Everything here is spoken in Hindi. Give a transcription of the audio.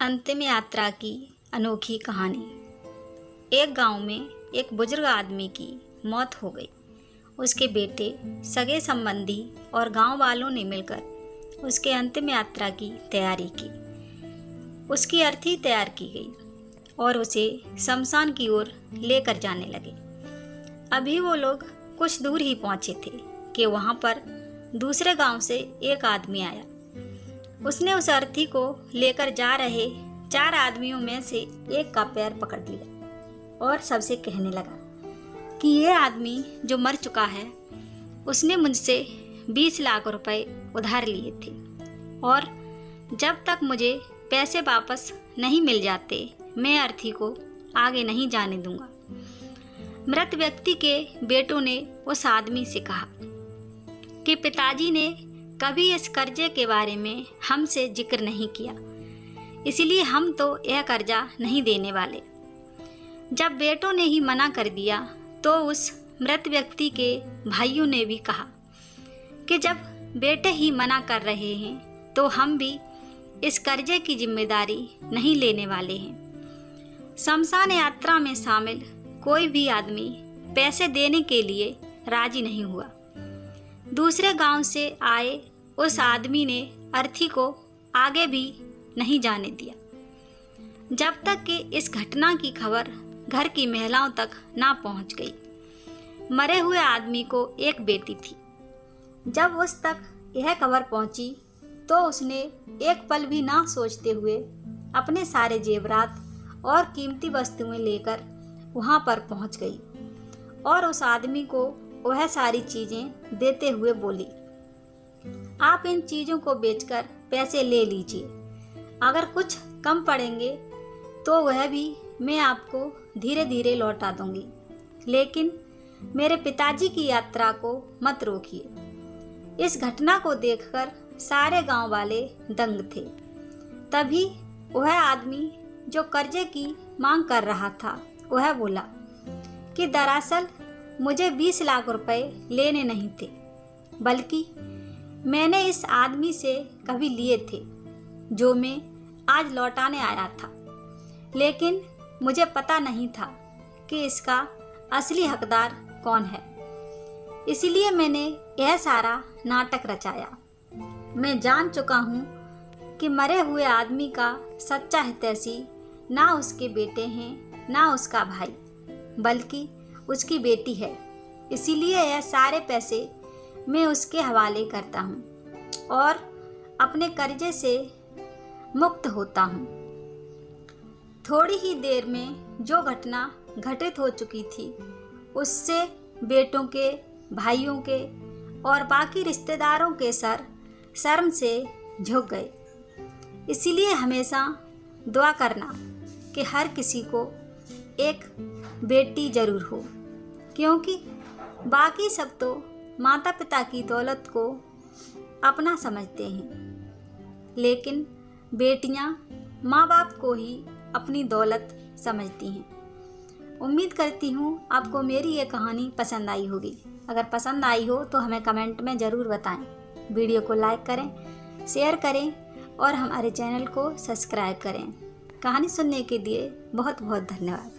अंतिम यात्रा की अनोखी कहानी। एक गांव में एक बुजुर्ग आदमी की मौत हो गई। उसके बेटे, सगे संबंधी और गांव वालों ने मिलकर उसके अंतिम यात्रा की तैयारी की। उसकी अर्थी तैयार की गई और उसे शमशान की ओर लेकर जाने लगे। अभी वो लोग कुछ दूर ही पहुंचे थे कि वहां पर दूसरे गांव से एक आदमी आया। उसने उस अर्थी को लेकर जा रहे 4 आदमियों में से एक का पैर पकड़ लिया और सबसे कहने लगा कि ये आदमी जो मर चुका है, उसने मुझसे 20 लाख रुपए उधार लिए थे और जब तक मुझे पैसे वापस नहीं मिल जाते, मैं अर्थी को आगे नहीं जाने दूंगा। मृत व्यक्ति के बेटों ने उस आदमी से कहा कि पिताजी ने कभी इस कर्जे के बारे में हमसे जिक्र नहीं किया, इसलिए हम तो यह कर्जा नहीं देने वाले। जब बेटों ने ही मना कर दिया तो उस मृत व्यक्ति के भाइयों ने भी कहा कि जब बेटे ही मना कर रहे हैं तो हम भी इस कर्जे की जिम्मेदारी नहीं लेने वाले हैं। शमशान यात्रा में शामिल कोई भी आदमी पैसे देने के लिए राजी नहीं हुआ। दूसरे गांव से आए उस आदमी ने अर्थी को आगे भी नहीं जाने दिया जब तक कि इस घटना की खबर घर की महिलाओं तक ना पहुंच गई। मरे हुए आदमी को एक बेटी थी। जब उस तक यह खबर पहुंची तो उसने एक पल भी ना सोचते हुए अपने सारे जेवरात और कीमती वस्तुएं लेकर वहां पर पहुंच गई और उस आदमी को वह सारी चीज़ें देते हुए बोली, आप इन चीज़ों को बेचकर पैसे ले लीजिए। अगर कुछ कम पड़ेंगे तो वह भी मैं आपको धीरे धीरे लौटा दूंगी, लेकिन मेरे पिताजी की यात्रा को मत रोकिए। इस घटना को देखकर सारे गांव वाले दंग थे। तभी वह आदमी जो कर्जे की मांग कर रहा था, वह बोला कि दरअसल मुझे 20 लाख रुपए लेने नहीं थे, बल्कि मैंने इस आदमी से कभी लिए थे जो मैं आज लौटाने आया था, लेकिन मुझे पता नहीं था कि इसका असली हकदार कौन है, इसलिए मैंने यह सारा नाटक रचाया। मैं जान चुका हूँ कि मरे हुए आदमी का सच्चा हितैषी ना उसके बेटे हैं ना उसका भाई, बल्कि उसकी बेटी है। इसीलिए यह सारे पैसे मैं उसके हवाले करता हूँ और अपने कर्जे से मुक्त होता हूँ। थोड़ी ही देर में जो घटना घटित हो चुकी थी, उससे बेटों के, भाइयों के और बाकी रिश्तेदारों के सर शर्म से झुक गए। इसीलिए हमेशा दुआ करना कि हर किसी को एक बेटी जरूर हो, क्योंकि बाकी सब तो माता पिता की दौलत को अपना समझते हैं, लेकिन बेटियां माँ बाप को ही अपनी दौलत समझती हैं। उम्मीद करती हूँ आपको मेरी ये कहानी पसंद आई होगी। अगर पसंद आई हो तो हमें कमेंट में ज़रूर बताएं। वीडियो को लाइक करें, शेयर करें और हमारे चैनल को सब्सक्राइब करें। कहानी सुनने के लिए बहुत बहुत धन्यवाद।